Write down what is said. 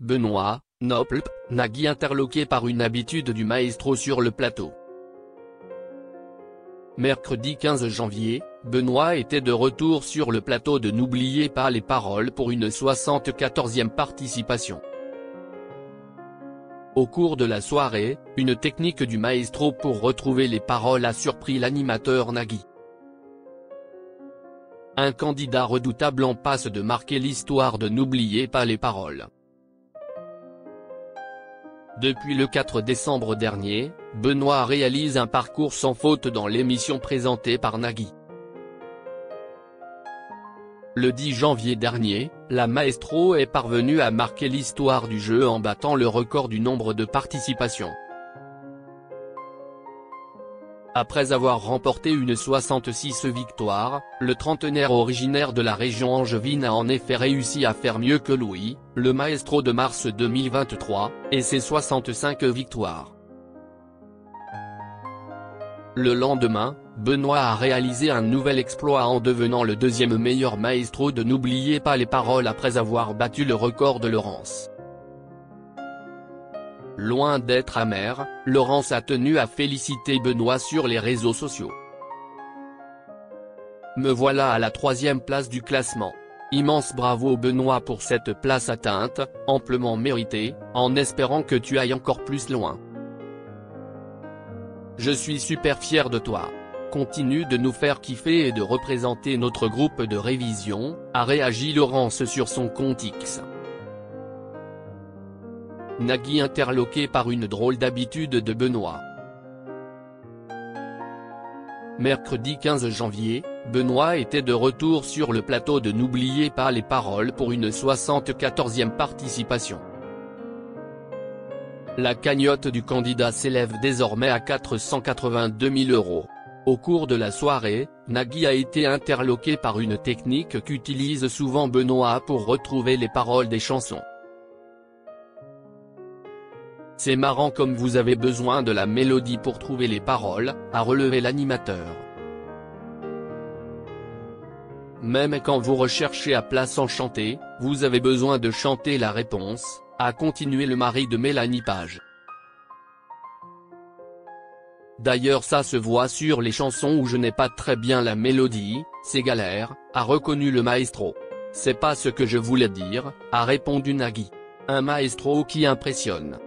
Benoît, Nope, Nagui interloqué par une habitude du maestro sur le plateau. Mercredi 15 janvier, Benoît était de retour sur le plateau de N'oubliez pas les paroles pour une 74e participation. Au cours de la soirée, une technique du maestro pour retrouver les paroles a surpris l'animateur Nagui. Un candidat redoutable en passe de marquer l'histoire de N'oubliez pas les paroles. Depuis le 4 décembre dernier, Benoît réalise un parcours sans faute dans l'émission présentée par Nagui. Le 10 janvier dernier, la maestro est parvenue à marquer l'histoire du jeu en battant le record du nombre de participations. Après avoir remporté une 66 victoires, le trentenaire originaire de la région angevine a en effet réussi à faire mieux que Louis, le maestro de mars 2023, et ses 65 victoires. Le lendemain, Benoît a réalisé un nouvel exploit en devenant le deuxième meilleur maestro de N'oubliez pas les paroles après avoir battu le record de Laurence. Loin d'être amer, Laurence a tenu à féliciter Benoît sur les réseaux sociaux. Me voilà à la 3e place du classement. Immense bravo Benoît pour cette place atteinte, amplement méritée, en espérant que tu ailles encore plus loin. Je suis super fier de toi. Continue de nous faire kiffer et de représenter notre groupe de révision, a réagi Laurence sur son compte X. Nagui interloqué par une drôle d'habitude de Benoît. Mercredi 15 janvier, Benoît était de retour sur le plateau de N'oubliez pas les paroles pour une 74e participation. La cagnotte du candidat s'élève désormais à 482 000 €. Au cours de la soirée, Nagui a été interloqué par une technique qu'utilise souvent Benoît pour retrouver les paroles des chansons. C'est marrant comme vous avez besoin de la mélodie pour trouver les paroles, a relevé l'animateur. Même quand vous recherchez à place enchantée, vous avez besoin de chanter la réponse, a continué le mari de Mélanie Page. D'ailleurs ça se voit sur les chansons où je n'ai pas très bien la mélodie, c'est galère, a reconnu le maestro. C'est pas ce que je voulais dire, a répondu Nagui. Un maestro qui impressionne.